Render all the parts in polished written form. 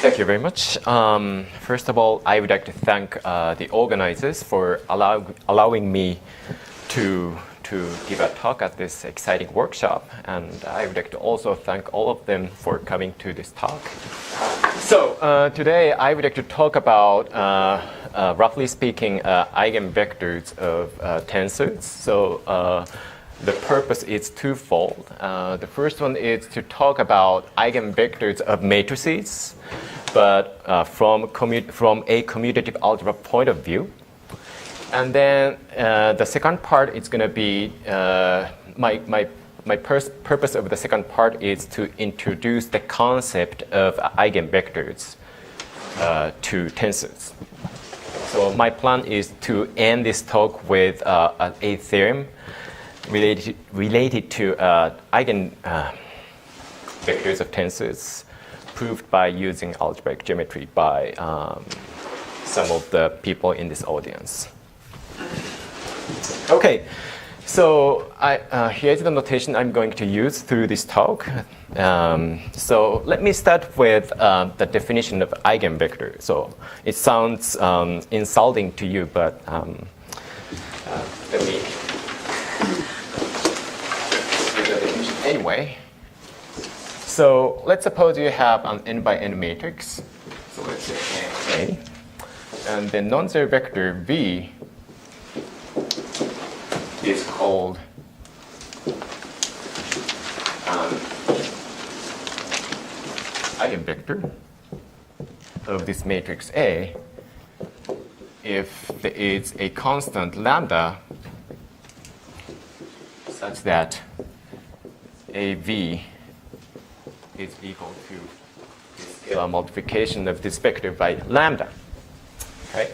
Thank you very much. First of all, I would like to thank the organizers for allowing me to give a talk at this exciting workshop. And I would like to also thank all of them for coming to this talk. So today I would like to talk about, roughly speaking, eigenvectors of tensors. So the purpose is twofold. The first one is to talk about eigenvectors of matrices, but from a commutative algebra point of view. And then the second part is going to be, my purpose of the second part is to introduce the concept of eigenvectors to tensors. So my plan is to end this talk with a theorem related to eigenvectors of tensors proved by using algebraic geometry by some of the people in this audience. Okay, so here's the notation I'm going to use through this talk. So let me start with the definition of eigenvector. So it sounds insulting to you, but let me anyway. So let's suppose you have an n by n matrix. So let's say A. And the non-zero vector V is called eigenvector of this matrix A if there is a constant lambda such that AV is equal to the scalar multiplication of this vector by lambda. Okay?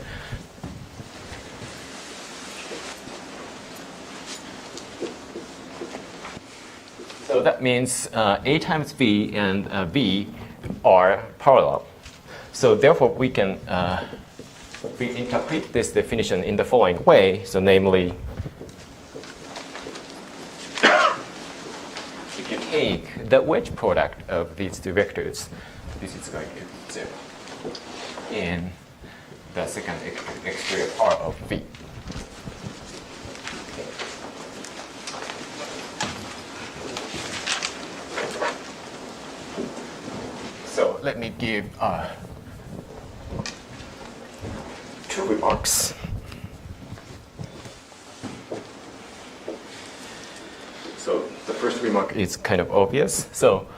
So that means A times V and V are parallel. So therefore, we can reinterpret this definition in the following way. So namely, if you take the wedge product of these two vectors, this is going to be 0 in the second exterior part of V. So let me give two remarks. So the first remark is kind of obvious. So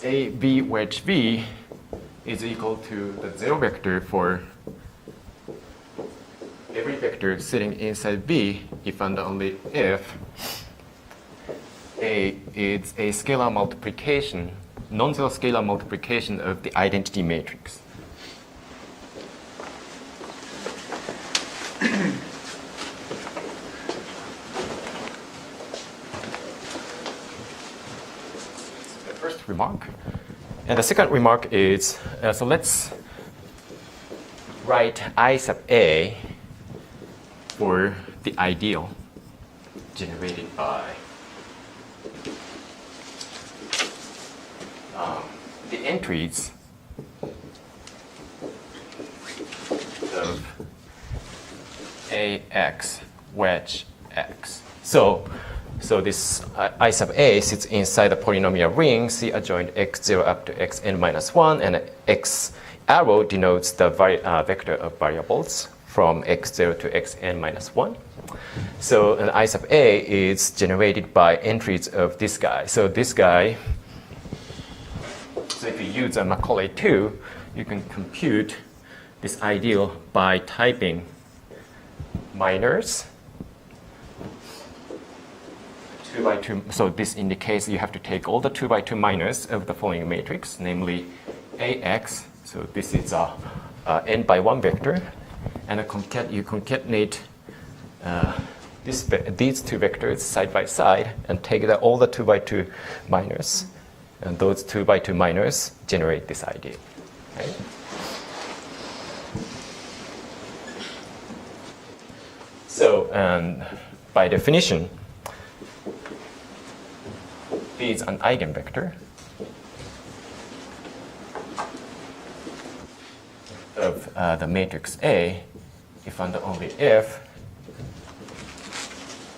A V wedge V is equal to the zero vector for every vector sitting inside V if and only if A is a scalar multiplication, non-zero scalar multiplication of the identity matrix. The first remark. And the second remark is, so let's write I sub A for the ideal generated by the entries of AX wedge X. So this I sub A sits inside the polynomial ring C adjoint x0 up to xn minus 1, and x arrow denotes the vector of variables from x0 to xn minus 1. So an I sub A is generated by entries of this guy. So this guy, so if you use a Macaulay 2, you can compute this ideal by typing minors 2 by 2. So this indicates you have to take all the 2 by 2 minors of the following matrix, namely AX. So this is a n by 1 vector, and you concatenate these two vectors side by side and take all the 2 by 2 minors, and those 2 by 2 minors generate this ideal. Okay? So, by definition, V is an eigenvector of the matrix A, if and only if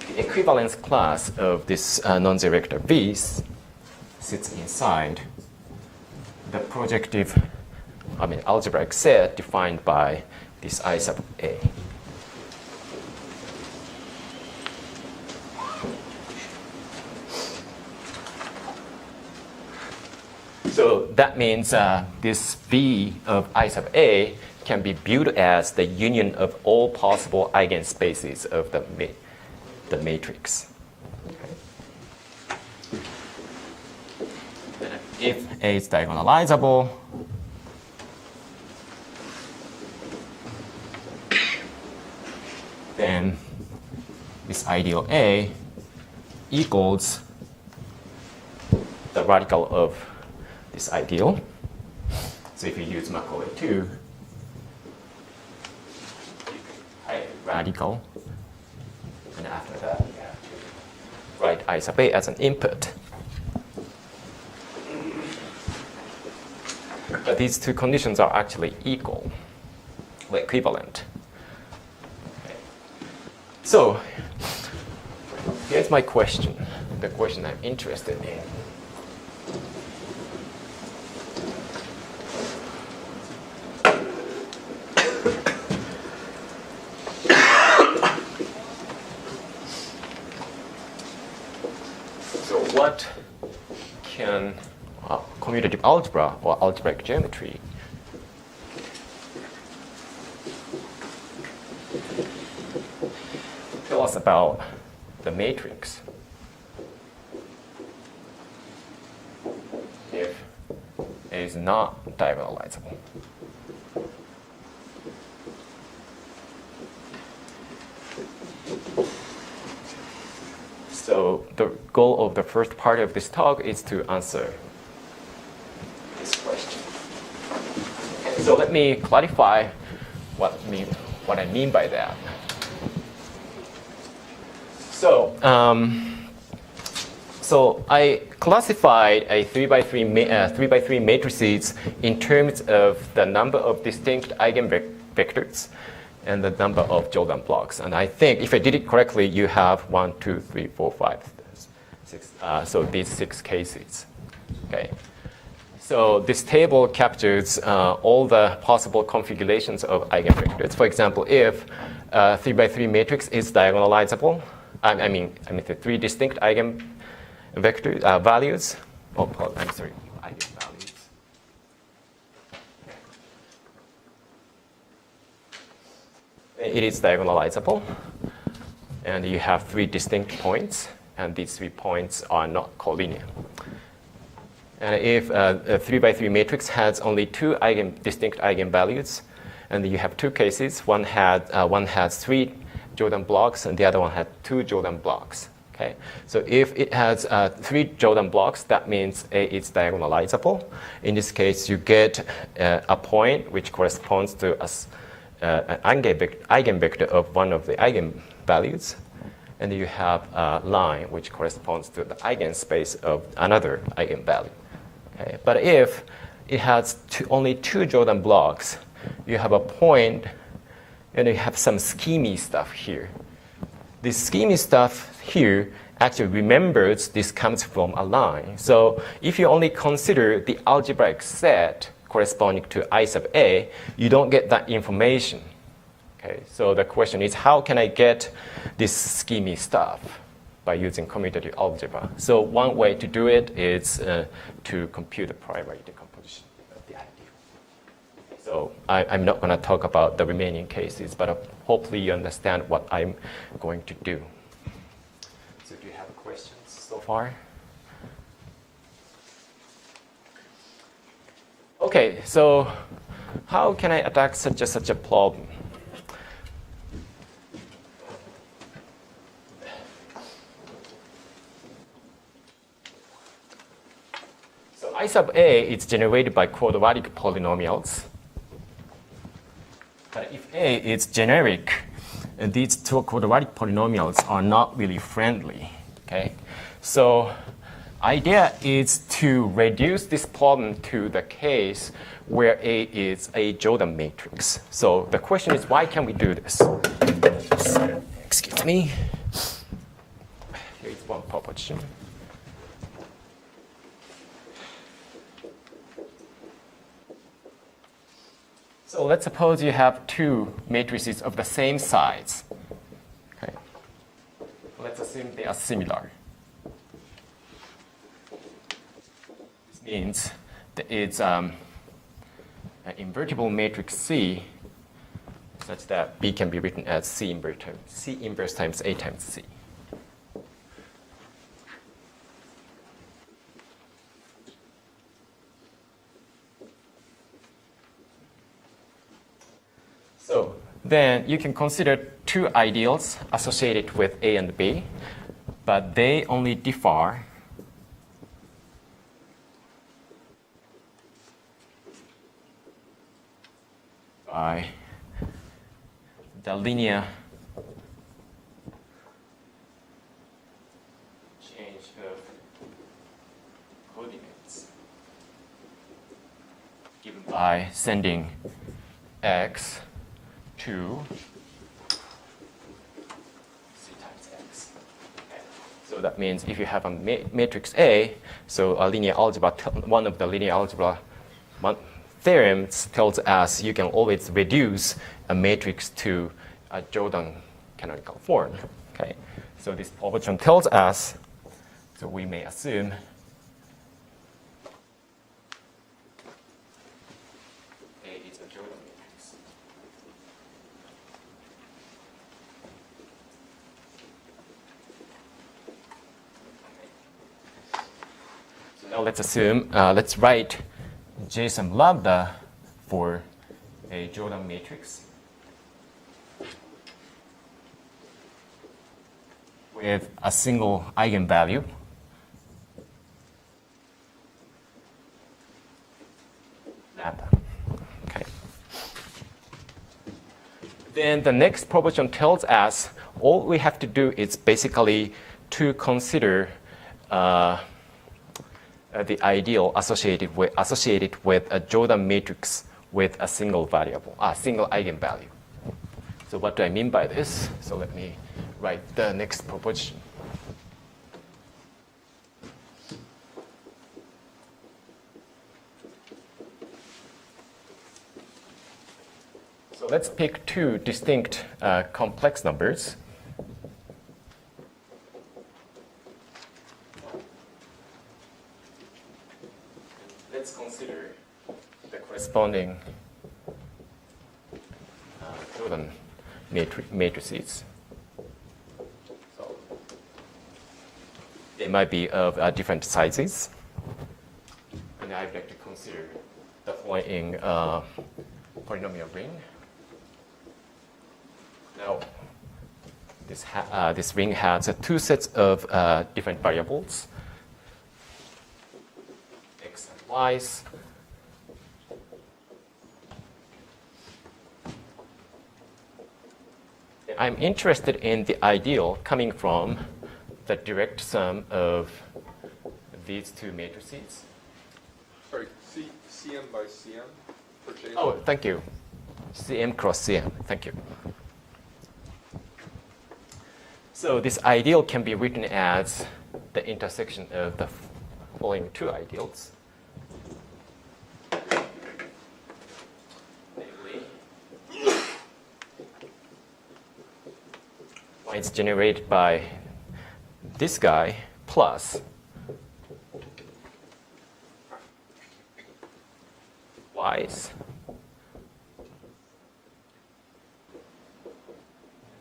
the equivalence class of this non-zero vector V sits inside the projective, algebraic set defined by this I sub A. So that means this V of I sub A can be viewed as the union of all possible eigenspaces of the matrix. Okay. If A is diagonalizable, then this ideal A equals the radical of this ideal. So if you use Macaulay 2, radical, and after that you have to write I sub A as an input. But these two conditions are actually equal, or equivalent. Okay. So here's my question, the question I'm interested in. What can commutative algebra or algebraic geometry tell us about the matrix if it is not diagonalizable? So the goal of the first part of this talk is to answer this question. Okay, so let me clarify what I mean by that. So, so I classified a 3x3 matrices in terms of the number of distinct eigenvectors and the number of Jordan blocks. And I think if I did it correctly, you have 1, 2, 3, 4, 5, 6. So these 6 cases. Okay. So this table captures all the possible configurations of eigenvectors. For example, if a 3x3 matrix is diagonalizable, I mean the 3 distinct eigenvector values. Oh, I'm sorry, eigenvalues. It is diagonalizable, and you have 3 distinct points, and these 3 points are not collinear. And if a 3x3 matrix has only 2 distinct eigenvalues, and you have 2 cases, one has 3 Jordan blocks, and the other one had 2 Jordan blocks. Okay, so if it has 3 Jordan blocks, that means A is diagonalizable. In this case, you get a point which corresponds to an eigenvector of one of the eigenvalues, and you have a line which corresponds to the eigenspace of another eigenvalue. Okay? But if it has only 2 Jordan blocks, you have a point, and you have some schemy stuff here. This schemy stuff here actually remembers this comes from a line. So if you only consider the algebraic set corresponding to I sub A, you don't get that information. Okay, so the question is, how can I get this schemy stuff by using commutative algebra? So one way to do it is to compute the primary decomposition of the ideal. So I'm not going to talk about the remaining cases, but hopefully you understand what I'm going to do. So do you have questions so far? Okay, so how can I attack such a problem? So I sub A is generated by quadratic polynomials. But if A is generic, and these 2 quadratic polynomials are not really friendly. Okay, so idea is to reduce this problem to the case where A is a Jordan matrix. So the question is, why can we do this? Excuse me. Here is one proposition. So let's suppose you have two matrices of the same size. Okay. Let's assume they are similar. This means that it's an invertible matrix C such that B can be written as C inverse times A times C. So then you can consider two ideals associated with A and B, but they only differ by the linear change of coordinates given by sending x to C times x. Okay. So that means if you have a matrix A, so a linear algebra, one of the linear algebra theorems tells us you can always reduce a matrix to a Jordan canonical form. Okay. So this proposition tells us, so we may assume A is a Jordan matrix. So now let's assume, let's write J sum lambda for a Jordan matrix with a single eigenvalue. Lambda. Okay. Then the next proposition tells us all we have to do is basically to consider the ideal associated with a Jordan matrix with a single variable, a single eigenvalue. So what do I mean by this? So let me write the next proposition. So let's pick two distinct complex numbers. Let's consider the corresponding Jordan matrices. So they might be of different sizes. And I'd like to consider the following polynomial ring. Now, this ring has two sets of different variables. Y's. I'm interested in the ideal coming from the direct sum of these two matrices. Sorry, Cm by Cm for J. Oh, thank you. Cm cross Cm. Thank you. So this ideal can be written as the intersection of the following two ideals. It's generated by this guy plus y's.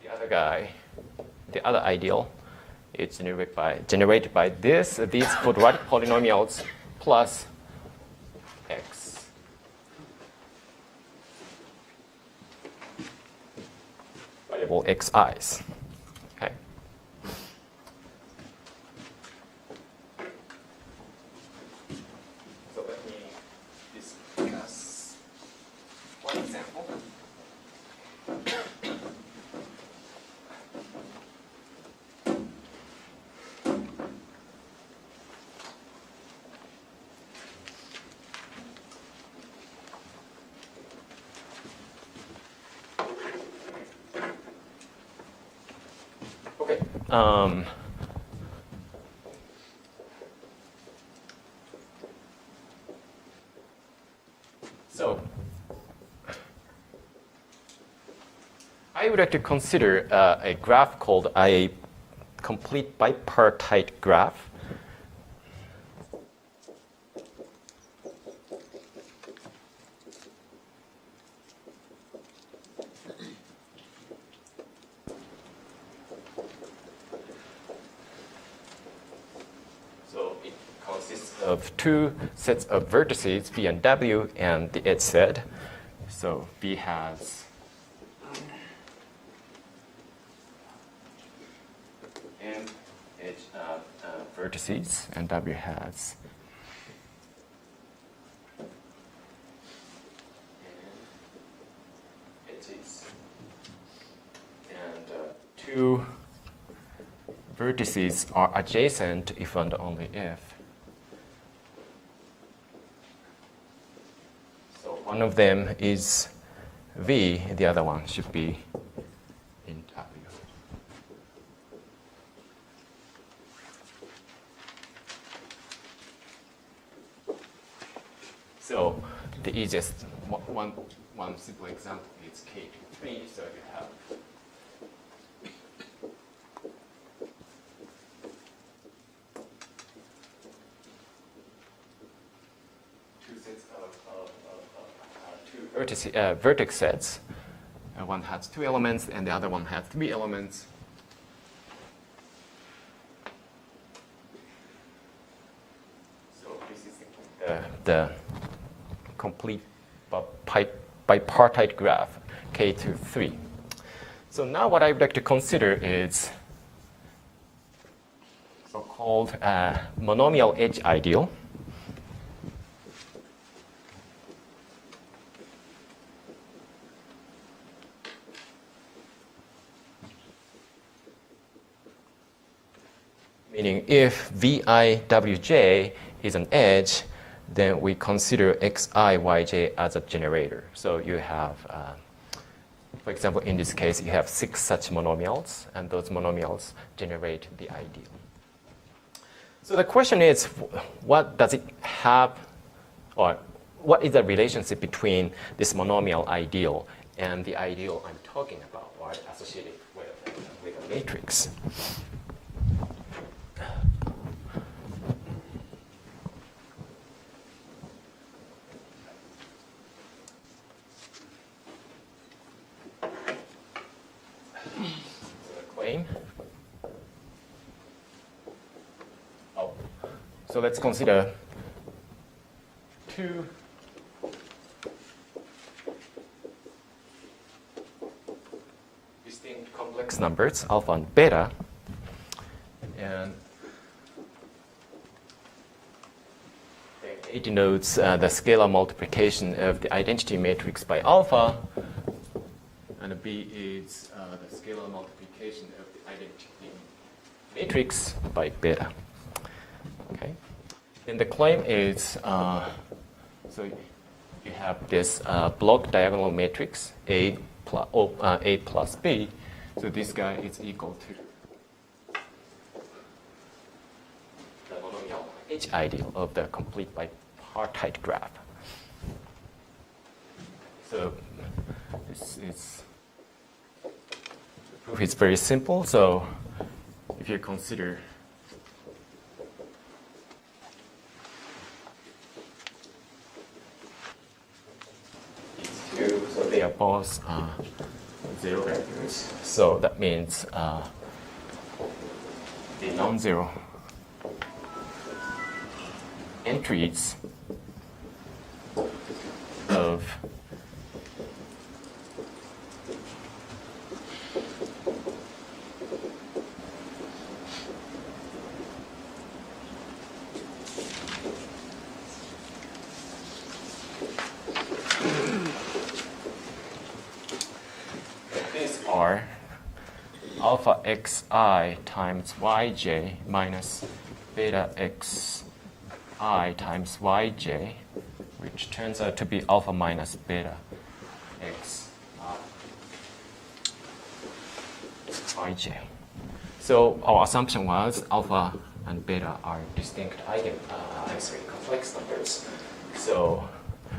The other guy, the other ideal, is generated by these quadratic polynomials plus x. Variable xi's. Okay. So let me discuss one example. So I would like to consider a graph called a complete bipartite graph. So it consists of two sets of vertices, V and W, and the edge set. So V has M edge vertices, and W has edges. And two vertices are adjacent if and only if. So one of them is V, the other one should be in W. So the easiest one simple example is K23. So you have two sets of two vertex sets. One has two elements, and the other one has three elements. So this is the complete bipartite graph, K to 3. So now what I would like to consider is so-called monomial edge ideal. Meaning if VIWJ is an edge, then we consider XIYJ as a generator. So you have, for example, in this case, you have 6 such monomials, and those monomials generate the ideal. So the question is, what does it have, or what is the relationship between this monomial ideal and the ideal I'm talking about, or associated with a matrix? So let's consider two distinct complex numbers, alpha and beta, and A denotes the scalar multiplication of the identity matrix by alpha, and B is the scalar multiplication of the identity matrix by beta. Okay. Then the claim is, so you have this block diagonal matrix A plus B. So this guy is equal to the monomial H ideal of the complete bipartite graph. So this is, the proof is very simple. So if you consider so they are both zero vectors. So that means the non-zero entries of are alpha xi times yj minus beta xi times yj, which turns out to be alpha minus beta xi yj. So our assumption was alpha and beta are distinct complex numbers. So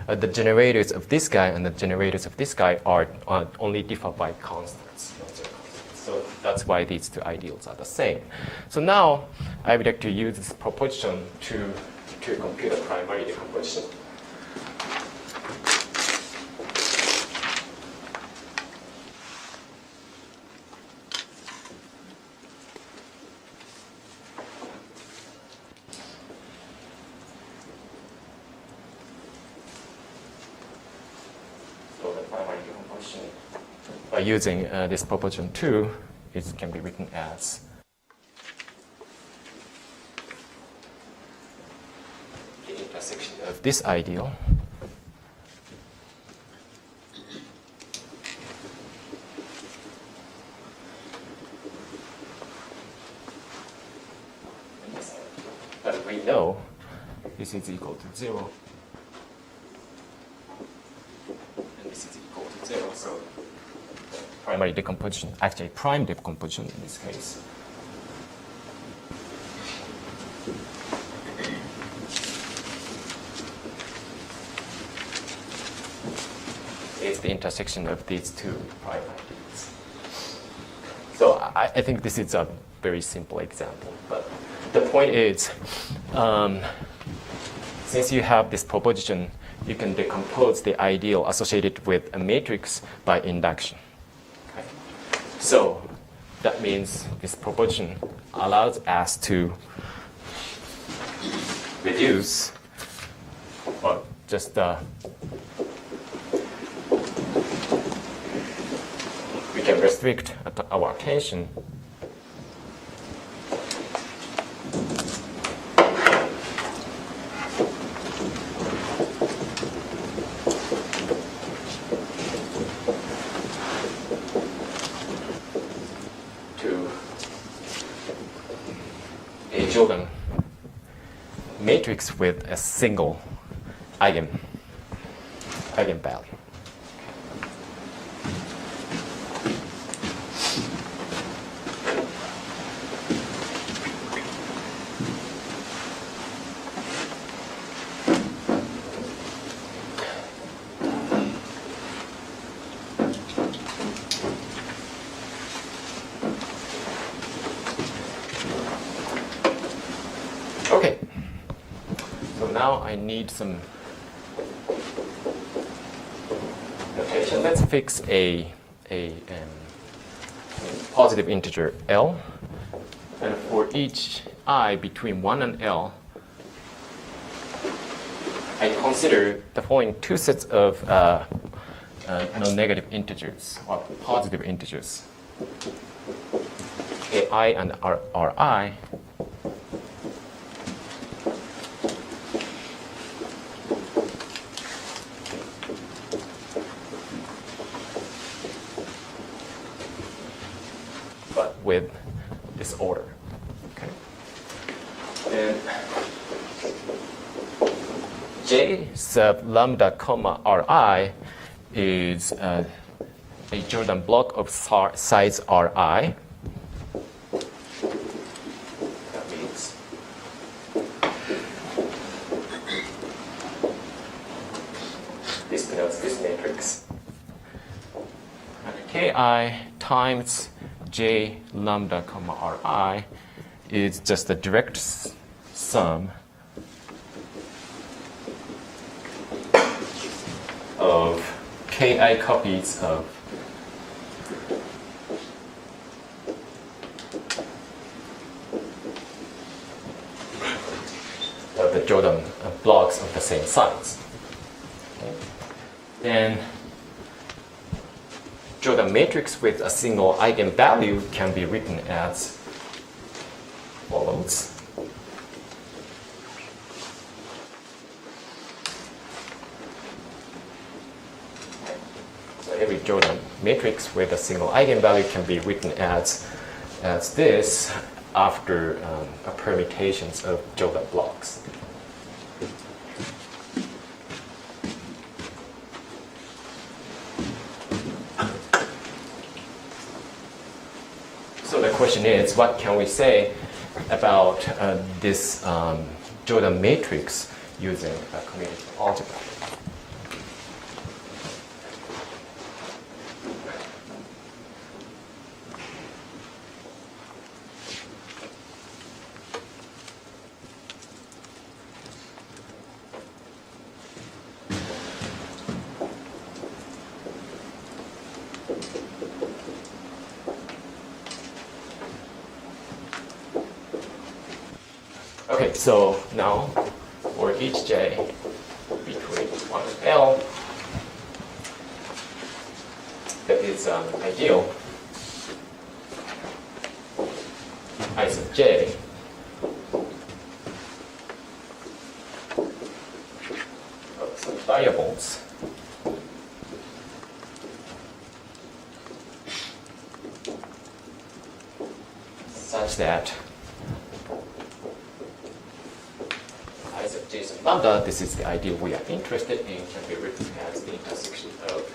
the generators of this guy and the generators of this guy are only differ by constants. So that's why these two ideals are the same. So now I would like to use this proposition to compute a primary decomposition. By using this proposition 2, it can be written as the intersection of this ideal but we know this is equal to 0 and this is equal to 0, so primary decomposition, actually prime decomposition in this case. It's the intersection of these two prime ideals. So I think this is a very simple example, but the point is, since you have this proposition, you can decompose the ideal associated with a matrix by induction. So that means this proposition allows us to reduce, or just we can restrict our attention Jordan matrix with a single eigenvalue. Okay, so now I need some notation. Let's fix a positive integer L, and for each I between 1 and L, I consider the following two sets of non-negative integers or positive integers, AI and RI. With this order. Okay. And J sub lambda comma Ri is a Jordan block of size Ri. That means this denotes this matrix. And Ki times J lambda comma Ri is just a direct sum of Ki copies of the Jordan blocks of the same size. Okay. Then Jordan matrix with a single eigenvalue can be written as follows. So every Jordan matrix with a single eigenvalue can be written as this after permutations of Jordan blocks. question is, what can we say about this Jordan matrix using commutative algebra? Okay, so now for each j between 1 and L, that is ideal I sub j of some variables such that lambda, this is the ideal we are interested in, can be written as the intersection of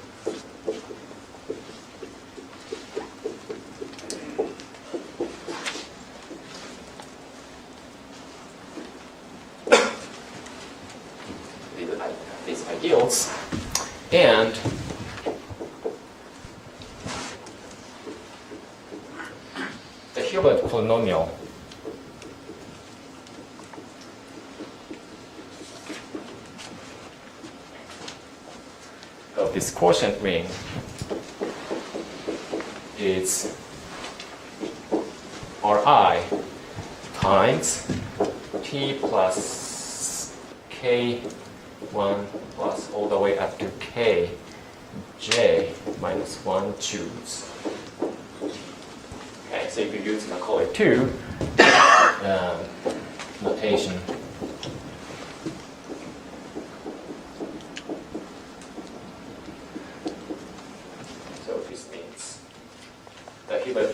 these ideals, and the Hilbert polynomial of this quotient ring is Ri times t plus k1 plus all the way up to kj minus 1 choose. Okay, so if you use Macaulay 2 notation,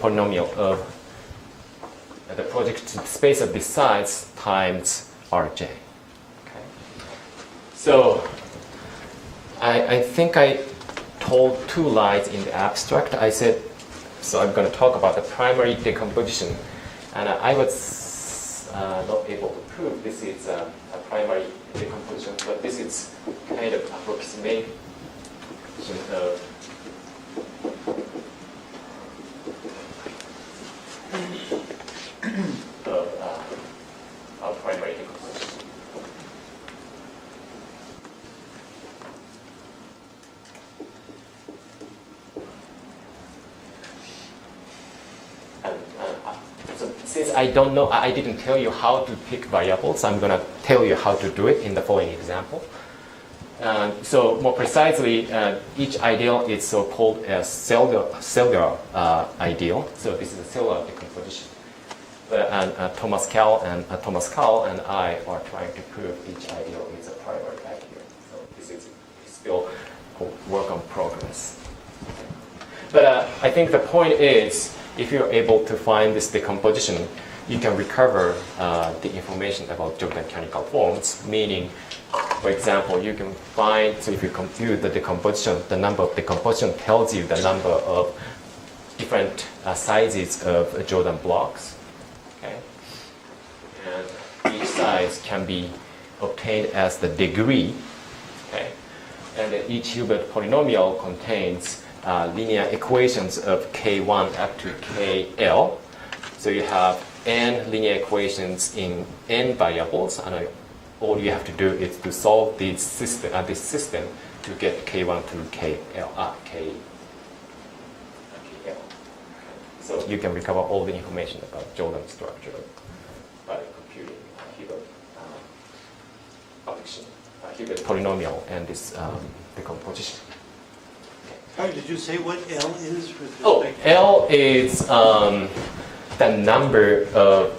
polynomial of the projective space of these sides times Rj. Okay. So I think I told two lies in the abstract. I said, so I'm going to talk about the primary decomposition, and I was not able to prove this is a primary decomposition, but this is kind of approximation of of primary decomposition. And so since I don't know, I didn't tell you how to pick variables, I'm going to tell you how to do it in the following example. So more precisely, each ideal is so-called a cellular ideal. So this is a cellular decomposition. Thomas Cal and I are trying to prove each ideal is a primary ideal. So this is still a work in progress. But I think the point is, if you're able to find this decomposition, you can recover the information about Jordan canonical forms, meaning, for example, you can find, so if you compute the decomposition, the number of decomposition tells you the number of different sizes of Jordan blocks. Okay? And each size can be obtained as the degree. Okay? And then each Hilbert polynomial contains linear equations of k1 up to kl. So you have n linear equations in n variables, and all you have to do is to solve this system to get k1 through kl. So you can recover all the information about Jordan structure by computing Hilbert polynomial and this decomposition. Sorry, did you say what L is with respect to? L is the number of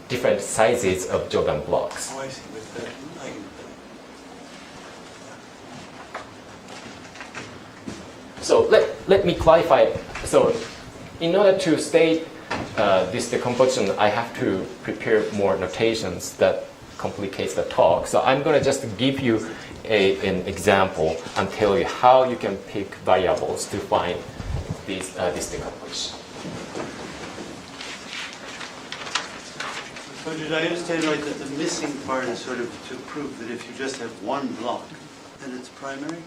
different sizes of Jordan blocks. Oh, I see. With the eigenvalue. So let me clarify. So in order to state this decomposition, I have to prepare more notations that complicates the talk. So I'm going to just give you an example and tell you how you can pick variables to find this decomposition. So did I understand right that the missing part is sort of to prove that if you just have one block, then it's primary?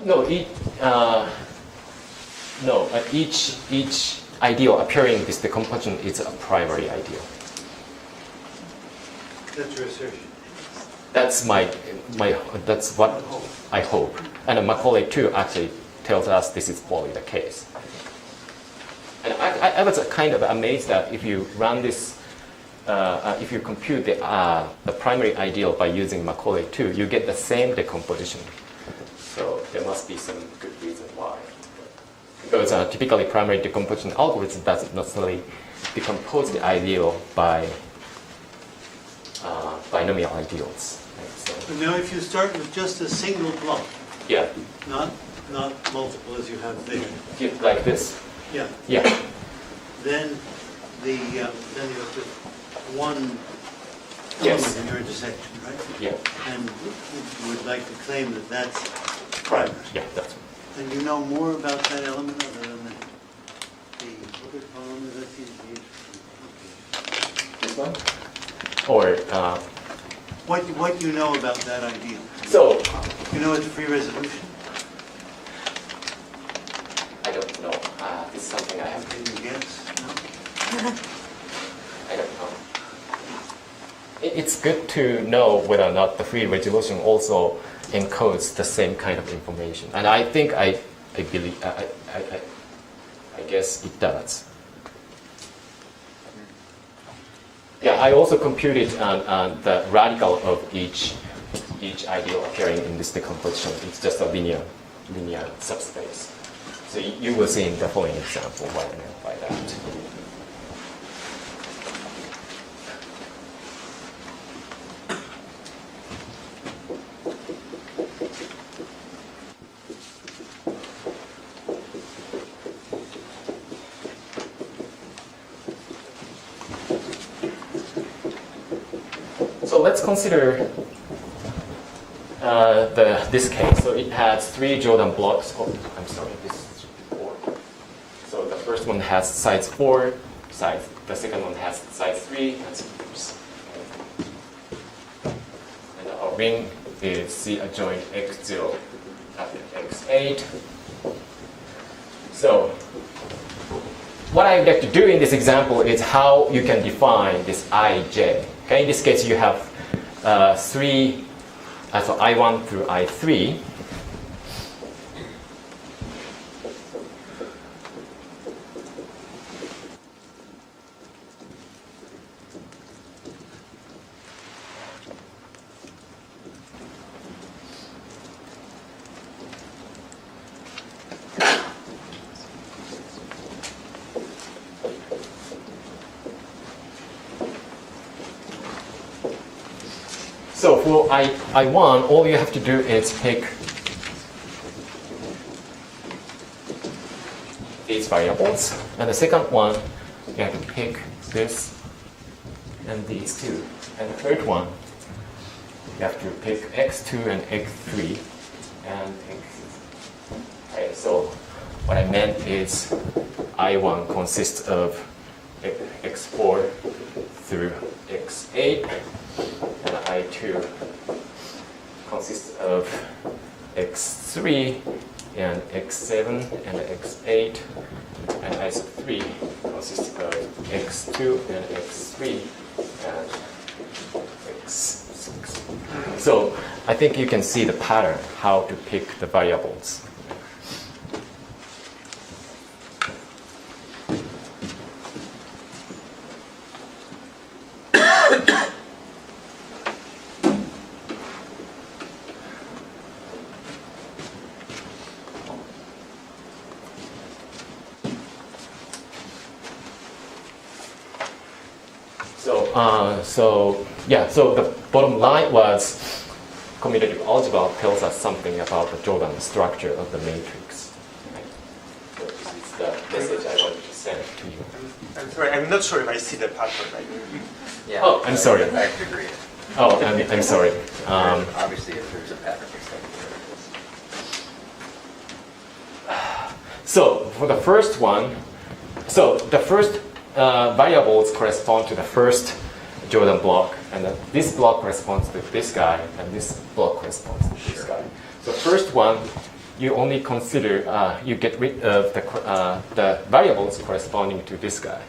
No, each ideal appearing in this decomposition is a primary ideal. That's your assertion. That's that's what I hope. And Macaulay too actually tells us this is probably the case. And I was kind of amazed that if you run this, if you compute the primary ideal by using Macaulay too, you get the same decomposition. So there must be some good reason why. Because typically primary decomposition algorithm doesn't necessarily decompose the ideal by binomial ideals. Right? So, But now if you start with just a single block, yeah, not multiple as you have there, like this. yeah, Yeah, then you have just one Yes. element in your intersection, right? yeah, And you would like to claim that that's primary. yeah, that's And you know more about that element other than the other column that seems to be interesting. this one. Or What you know about that ideal? so You know it's free resolution? I don't know. This is something I have. Can you guess? No? I don't know. It's good to know whether or not the free resolution also encodes the same kind of information, and I think I believe I guess it does. Yeah, I also computed the radical of each ideal appearing in this decomposition. It's just a linear subspace. So you will see in the following example what I meant by that. So let's consider this case. So it has 3 Jordan blocks. Oh, I'm sorry, this is 4. So the first one has sides 4, the second one has sides 3, and so forth. And our ring is C adjoint x0 at x8. So what I would like to do in this example is how you can define this ij. Okay, in this case, you have 3, so I1 through I3. So for I1, all you have to do is pick these variables. And the second one, you have to pick this and these two. And the third one, you have to pick x2 and x3 and x. Okay, so what I meant is I1 consists of x4 through x8. And I2 consists of x3 and x7 and x8, and I3 consists of x2 and x3 and x6. So I think you can see the pattern, how to pick the variables. So the bottom line was commutative algebra tells us something about the Jordan structure of the matrix. Right? So this is the message I wanted to send to you. I'm sorry, I'm not sure if I see the pattern. Yeah. Oh, I'm sorry. I have to agree. Oh, I'm sorry. Obviously, if there's a pattern, it's like there is. So for the first one, so the first variables correspond to the first Jordan block, and then this block corresponds to this guy, and this block corresponds to this guy. So first one, you only consider, you get rid of the variables corresponding to this guy,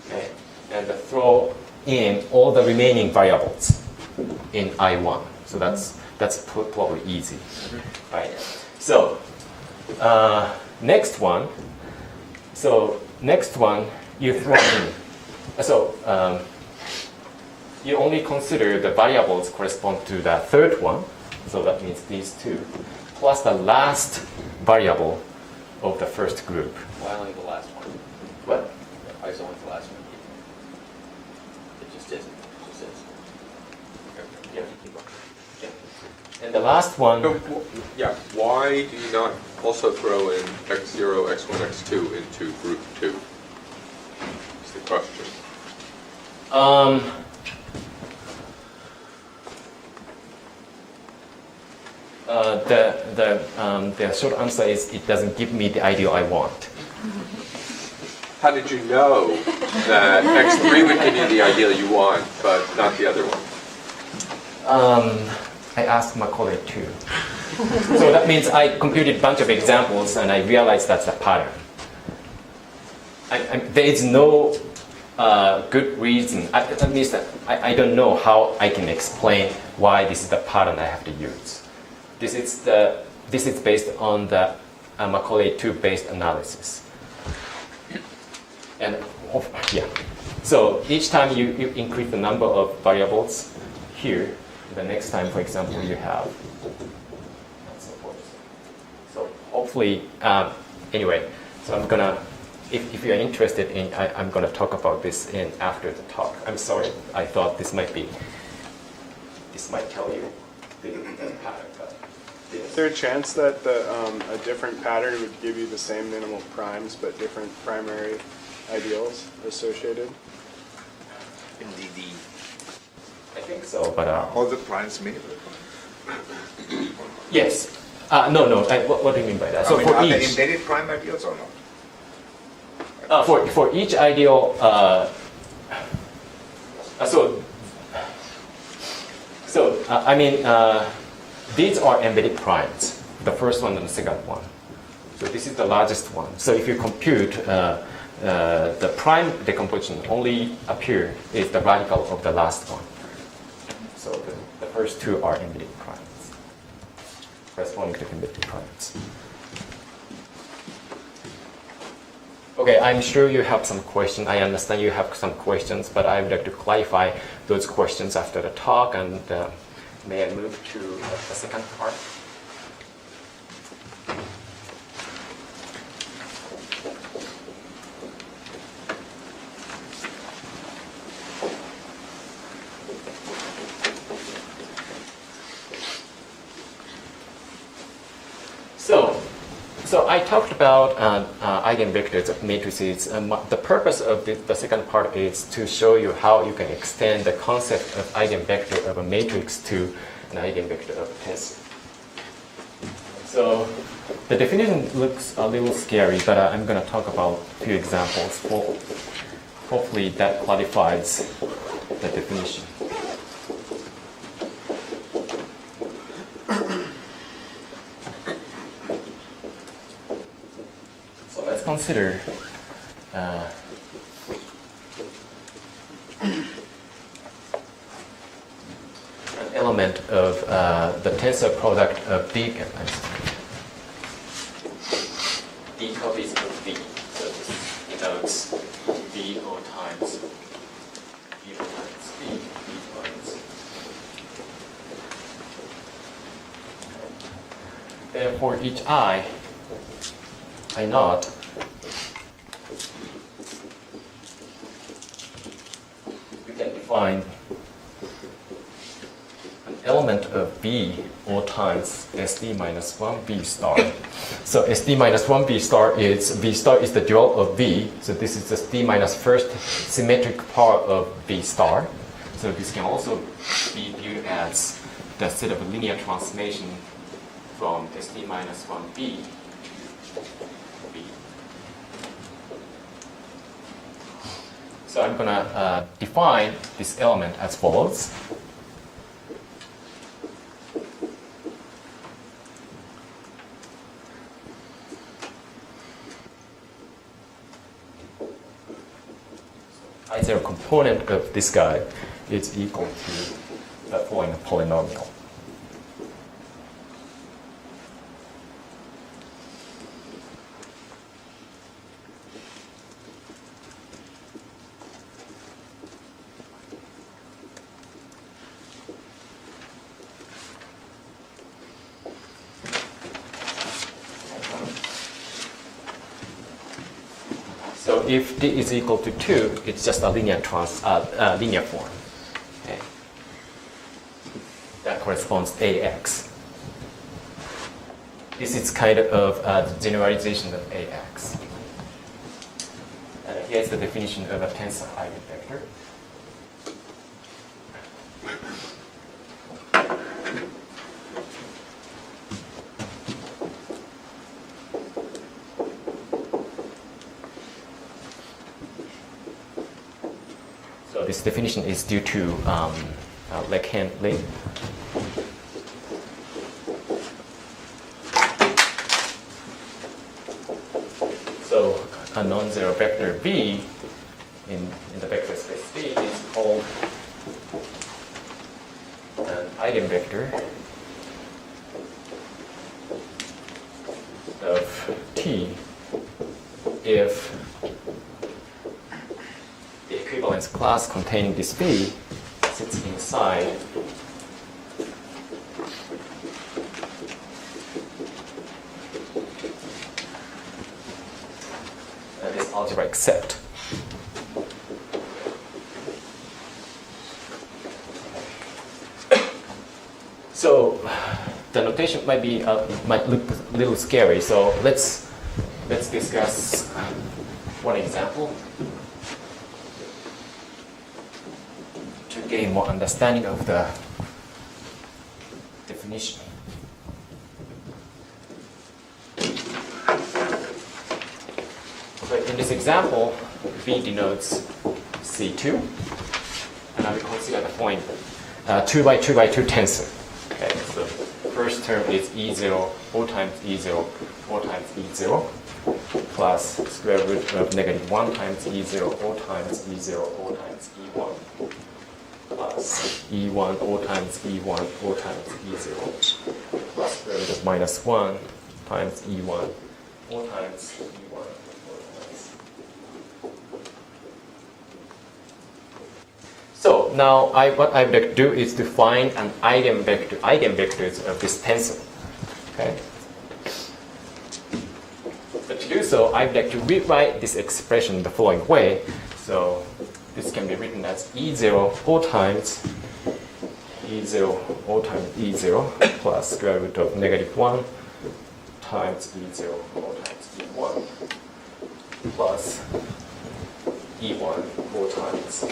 okay? And throw in all the remaining variables in I1. So that's probably easy, right? So next one, you throw in. So you only consider the variables correspond to the third one. So that means these two, plus the last variable of the first group. Why only the last one? What? Why is only the last one? It just isn't. It just is. Yeah. And the last one. No, yeah, why do you not also throw in x0, x1, x2 into group 2? Is the question. The short answer is it doesn't give me the ideal I want. How did you know that x3 would give you the ideal you want, but not the other one? I asked my colleague too. So that means I computed a bunch of examples and I realized that's a pattern. There is no good reason. That means that I don't know how I can explain why this is the pattern I have to use. This is based on the Macaulay 2 based analysis. And yeah, so each time you increase the number of variables here, the next time, for example, you have and so forth. So hopefully, anyway, so I'm gonna, if you're interested in, I'm gonna talk about this after the talk. I'm sorry, I thought this might tell you the pattern. Is there a chance that a different pattern would give you the same minimal primes but different primary ideals associated? Indeed. I think so, but All the primes minimal. yes. No. What do you mean by that? So I mean, for are they each, embedded prime ideals or not? for each ideal, I mean, these are embedded primes, the first one and the second one. So this is the largest one. So if you compute the prime decomposition, only appear is the radical of the last one. So the first two are embedded primes, corresponding to embedded primes. Okay, I'm sure you have some questions. I understand you have some questions, but I would like to clarify those questions after the talk. And may I move to the second part? So I talked about eigenvectors of matrices. The purpose of the second part is to show you how you can extend the concept of eigenvector of a matrix to an eigenvector of a tensor. So the definition looks a little scary, but I'm going to talk about a few examples. Hopefully that clarifies the definition. Consider an element of the tensor product of d copies of v. So this denotes v O times v times v times. Therefore, each I naught find an element of V all times SD minus 1 V star. So SD minus 1 V star is the dual of V. So this is just D minus first symmetric part of V star. So this can also be viewed as the set of linear transformation from SD minus 1 V. So I'm going to define this element as follows. I0 component of this guy is equal to the following polynomial. So if d is equal to 2, it's just a linear form. Okay. That corresponds to AX. This is kind of a generalization of AX. And here's the definition of a tensor eigenvector. This definition is due to Lee. So a non-zero vector V in the vector space V is called an eigenvector of T if the equivalence class containing this V sits inside this algebraic set. So the notation might look a little scary. So let's discuss one example to gain more understanding of the definition. So in this example, V denotes C2, and I will consider the point 2 by 2 by 2 tensor. Okay, so first term is E0, O times E0, O times E0, plus square root of -1 times E0, O times E0, O times E1, plus E1, O times E1, O times E0, plus square root of -1 times E1, O times E1, O times. So now what I would like to do is to find an eigenvectors of this tensor. Okay. But to do so, I'd like to rewrite this expression the following way. So this can be written as E0 O times E0 O times E0 plus square root of -1 times E0 O times E1 plus E1 O times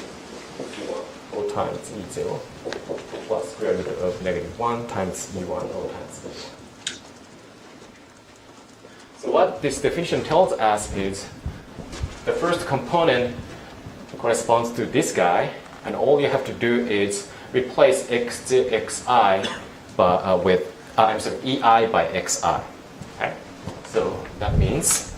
E1 O times E0 plus square root of -1 times E1 O times E1. So what this definition tells us is the first component corresponds to this guy, and all you have to do is replace xi with ei by xi. Okay? So that means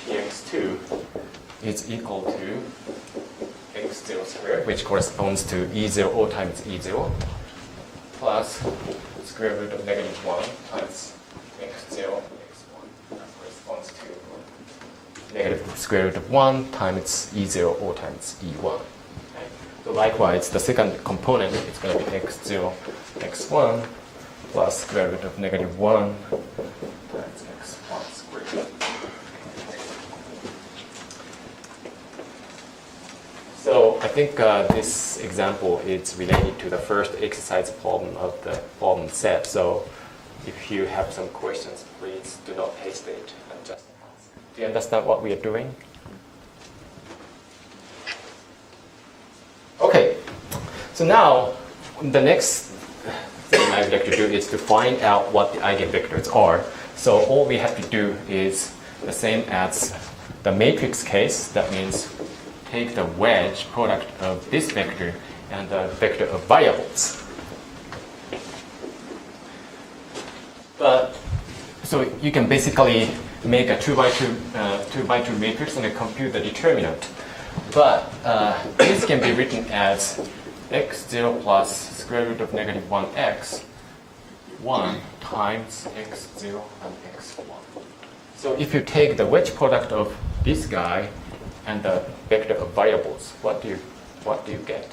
tx2 is equal to x0 squared, which corresponds to E0 O times E0, plus square root of -1 times x0 x1. That corresponds to negative square root of 1 times E0 O times E1. Okay. So likewise, the second component is going to be x0 x1 plus square root of -1 times x1 squared. So I think this example is related to the first exercise problem of the problem set. So if you have some questions, please do not hesitate and just ask. Do you understand what we are doing? So now, the next thing I would like to do is to find out what the eigenvectors are. So all we have to do is the same as the matrix case. That means take the wedge product of this vector and the vector of variables. But so you can basically make a 2 by 2 matrix and then compute the determinant. But this can be written as x0 plus square root of negative 1x 1 times x0 and x1. So if you take the wedge product of this guy and the vector of variables, what do you get?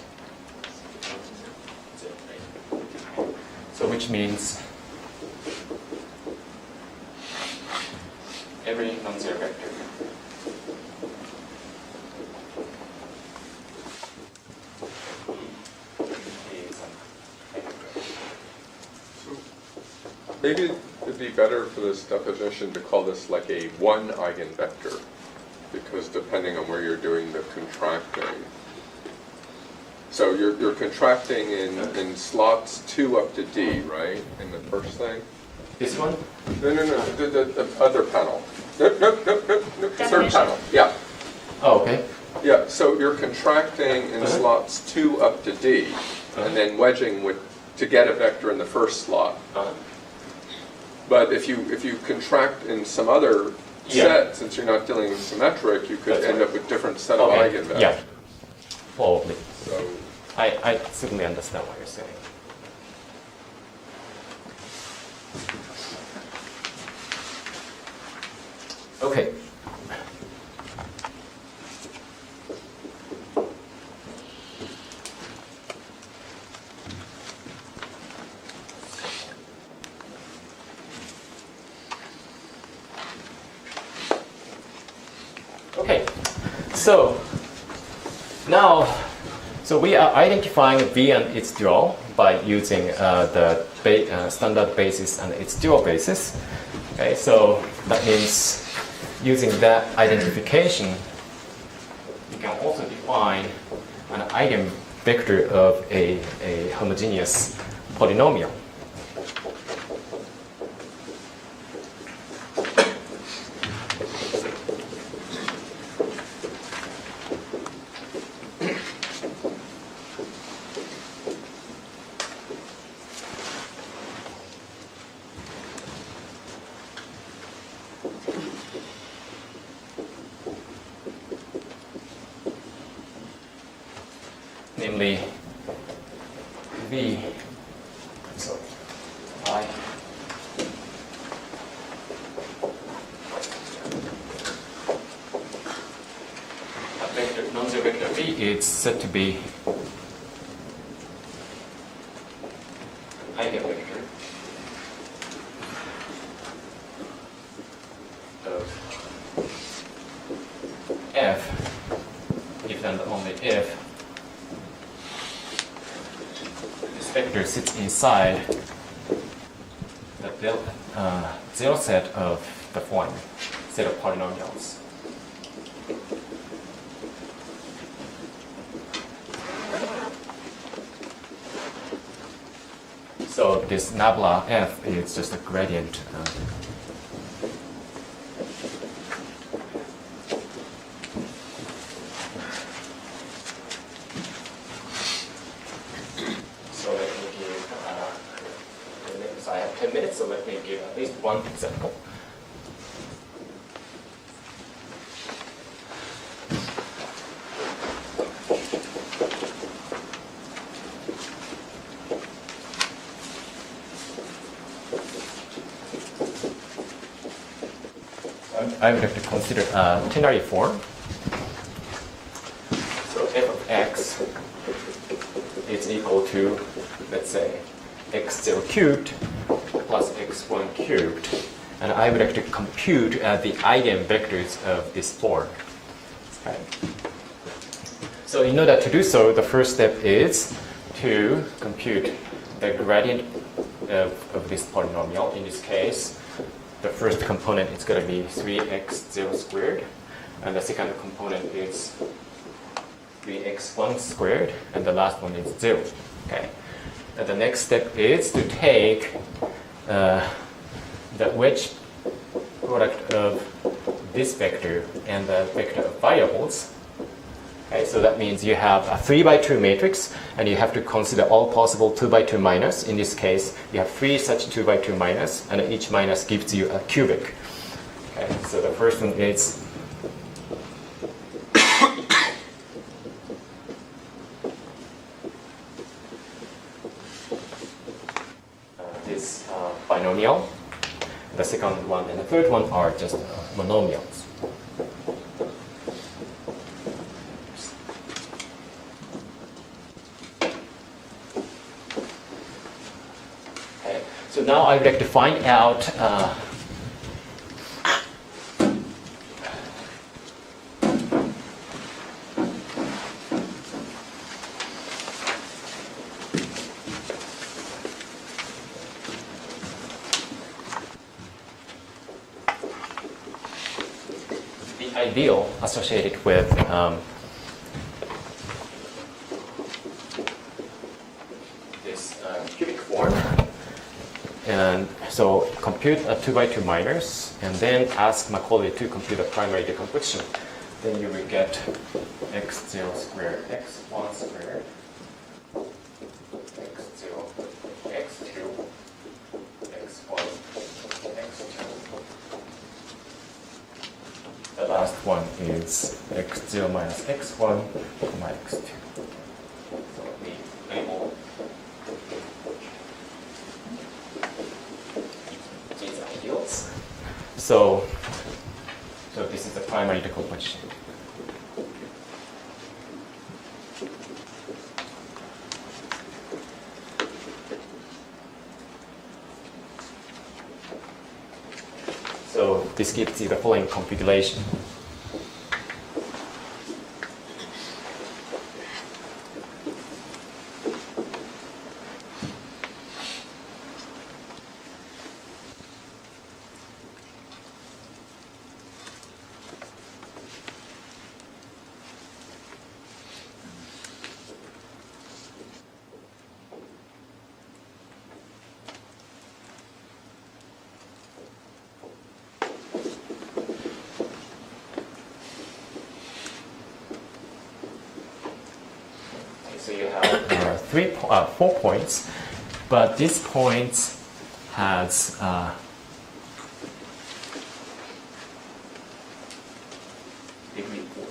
So which means every non-zero vector is an eigenvector. Maybe it'd be better for this definition to call this like a one eigenvector, because depending on where you're doing the contracting. So you're contracting in slots 2 up to D, right? In the first thing? This one? No, the other panel. Nope, third panel, yeah. Oh, okay. Yeah, so you're contracting in slots 2 up to D, and then wedging to get a vector in the first slot. But if you contract in some other set, since you're not dealing with symmetric, you could end up with different set of eigenvectors. Yeah, probably. So I certainly understand what you're saying. Okay. Okay, so now, we are identifying V and its dual by using the standard basis and its dual basis. Okay, so that means using that identification, you can also define an eigenvector of a homogeneous polynomial. Namely, V, so I. A vector, non-zero vector V is said to be eigenvector of F, if and only if vector sits inside the zero set of the form set of polynomials. So this nabla F is just a gradient. I have 10 minutes, so let me give at least one example. I would have to consider a ternary form. So f of x is equal to, let's say, x0 cubed plus x1 cubed. And I would like to compute the eigenvectors of this form. Okay. So in order to do so, the first step is to compute the gradient of this polynomial. In this case, the first component is going to be 3x0 squared, and the second component is 3x1 squared, and the last one is 0. Okay. And the next step is to take the wedge product of this vector and the vector of variables. Okay, so that means you have a 3 by 2 matrix, and you have to consider all possible 2 by 2 minus. In this case, you have 3 such 2 by 2 minus, and each minus gives you a cubic. Okay, so the first one is this binomial. The second one and the third one are just monomials. Okay, so now I would like to find out ideal associated with this cubic form. And so compute a 2 by 2 minors, and then ask Macaulay to compute a primary decomposition. Then you will get x0 squared, x1 squared, x0, x2, x1, x2. The last one is x0 minus x1, x2. So let me label these ideals. So this is the primary decomposition. So this gives you the following configuration. So you have 4 points, but this point has degree 4.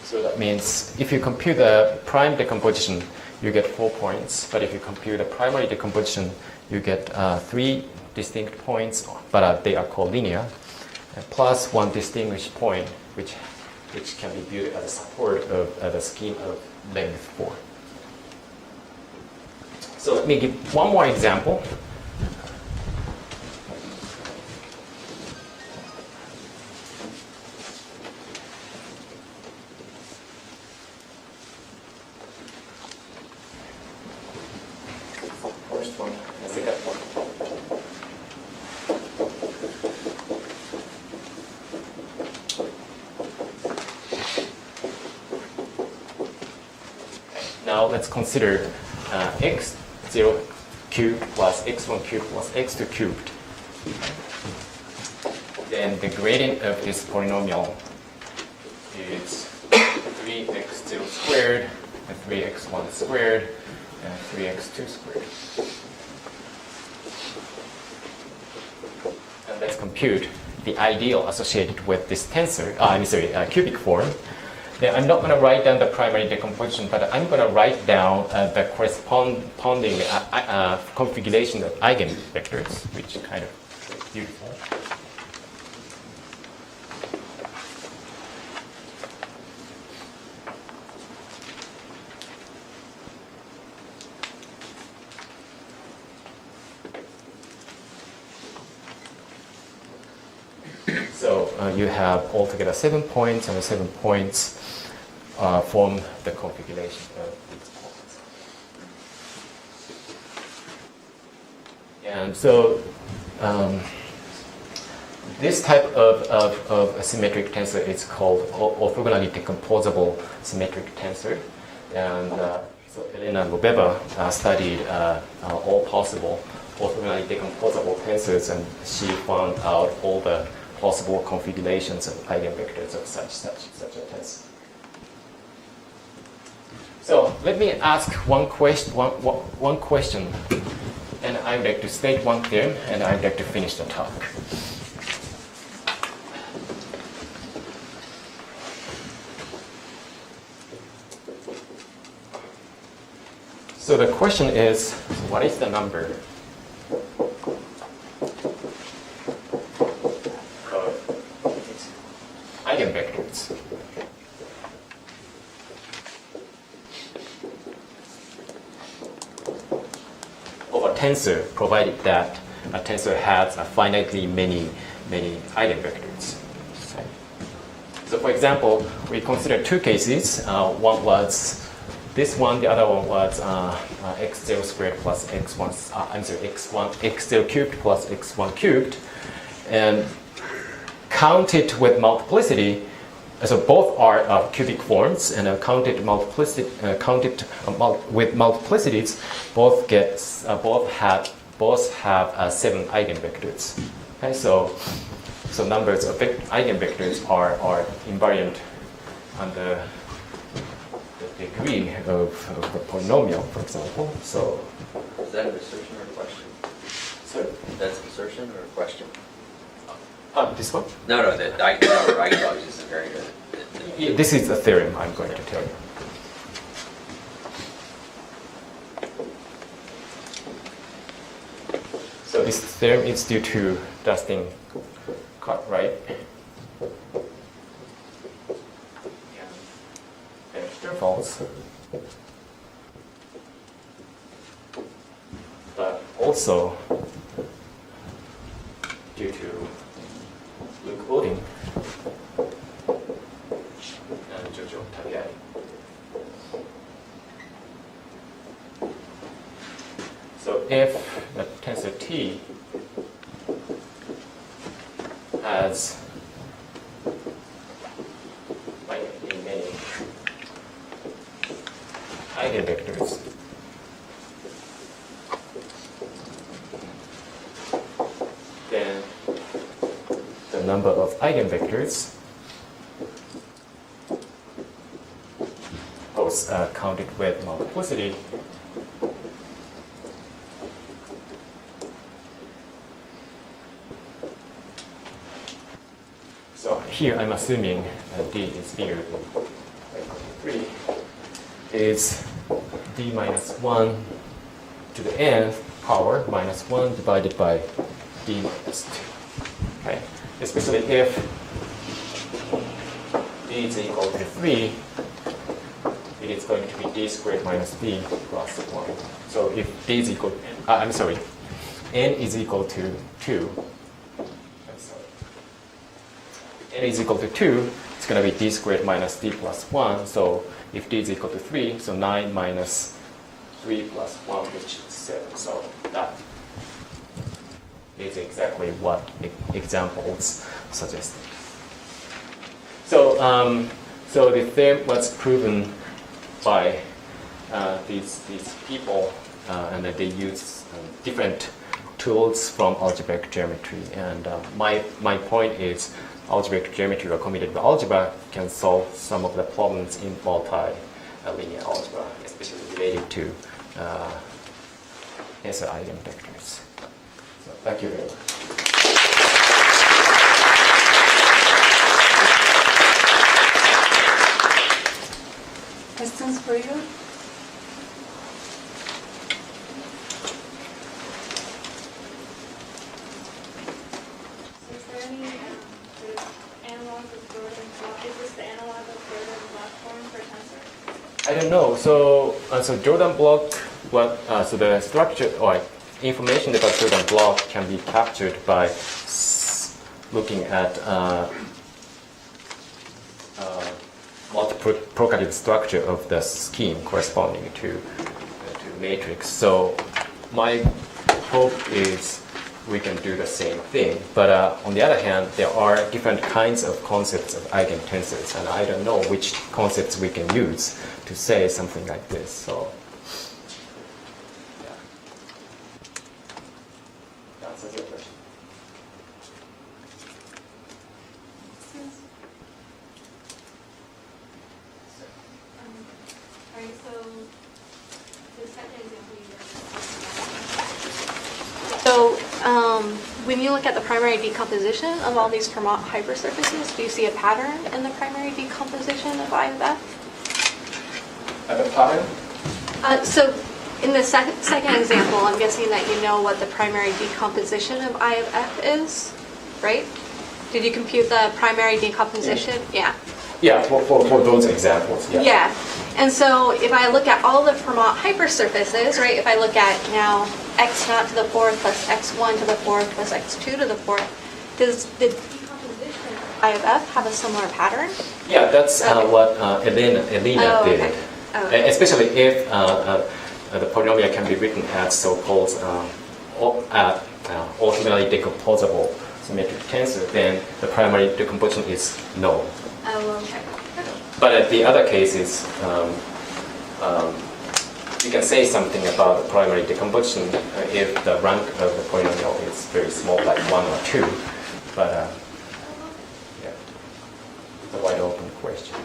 So that means if you compute the prime decomposition, you get 4 points, but if you compute the primary decomposition, you get 3 distinct points, but they are called linear. Plus 1 distinguished point, which can be viewed as a support of the scheme of length 4. So let me give one more example. First one, the second one. Now let's consider x0 cubed plus x1 cubed plus x2 cubed. Then the gradient of this polynomial is 3x0 squared, and 3x1 squared, and 3x2 squared. And let's compute the ideal associated with this tensor, cubic form. Then I'm not going to write down the primary decomposition, but I'm going to write down the corresponding configuration of eigenvectors, which is kind of beautiful. So you have altogether 7 points, and the 7 points form the configuration of these points. And so this type of a symmetric tensor is called orthogonally decomposable symmetric tensor. And so Elena Lobeba studied all possible orthogonally decomposable tensors, and she found out all the possible configurations of eigenvectors of such a tensor. So let me ask one question, and I would like to state one theorem, and I would like to finish the talk. So the question is, what is the number of eigenvectors of a tensor, provided that a tensor has a finitely many eigenvectors? Okay. So for example, we consider two cases. One was this one, the other one was x0 squared plus x1, x0 cubed plus x1 cubed, and counted with multiplicity. So both are cubic forms, and counted with multiplicities, both have 7 eigenvectors. Okay, so numbers of eigenvectors are invariant under the degree of the polynomial, for example. So Is that an assertion or a question? sorry, That's an assertion or a question? this one. No, the eigenvalues isn't very good. Yeah, this is a theorem I'm going to tell you. So this theorem is due to Dustin Cartwright. And true false. But also due to Luke Olding and Jojo Tabiai. So if the tensor T has many eigenvectors, then the number of eigenvectors, both counted with multiplicity, so here I'm assuming D is bigger than 3, is D minus 1 to the nth power minus 1 divided by D minus 2. Okay? Especially if D is equal to 3, it is going to be D squared minus D plus 1. So if D is equal, n is equal to 2. N is equal to 2, it's going to be D squared minus D plus 1. So if D is equal to 3, so 9 minus 3 plus 1, which is 7. So that is exactly what examples suggest. So, so the theorem was proven by these people, and that they use different tools from algebraic geometry. And my point is, algebraic geometry or commutative algebra can solve some of the problems in multi-linear algebra, especially related to tensor eigenvectors. So thank you very much. Questions for you? Is there any sort of analog of Jordan block? Is this the analog of Jordan block form for tensor? I don't know. So Jordan block, so the structure or information about Jordan block can be captured by looking at multiplicative structure of the scheme corresponding to matrix. So my hope is we can do the same thing. But on the other hand, there are different kinds of concepts of eigentensors, and I don't know which concepts we can use to say something like this. So, yeah. That answers your question. Alright, so the second example you guys. So when you look at the primary decomposition of all these Fermat hypersurfaces, do you see a pattern in the primary decomposition of I of F? At the pattern? So in the second example, I'm guessing that you know what the primary decomposition of I of F is, right? Did you compute the primary decomposition? Yeah. Yeah, for those examples, yeah. Yeah. And so if I look at all the Fermat hypersurfaces, right, if I look at now x naught to the fourth plus x1 to the fourth plus x2 to the fourth, does the decomposition of I of F have a similar pattern? Yeah, that's Okay. what Elena Oh, did. okay. Oh, okay. Especially if the polynomial can be written as so-called ultimately decomposable symmetric tensor, then the primary decomposition is no. Oh, okay. But the other cases, you can say something about the primary decomposition if the rank of the polynomial is very small, like 1 or 2. But yeah, it's a wide open question.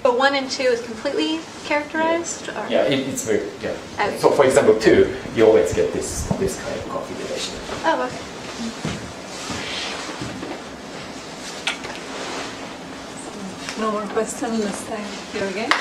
But 1 and 2 is completely characterized? Or? Yeah, it's very, yeah. Okay. So for example, 2, you always get this kind of configuration. Oh, okay. No more questions. Let's thank you again.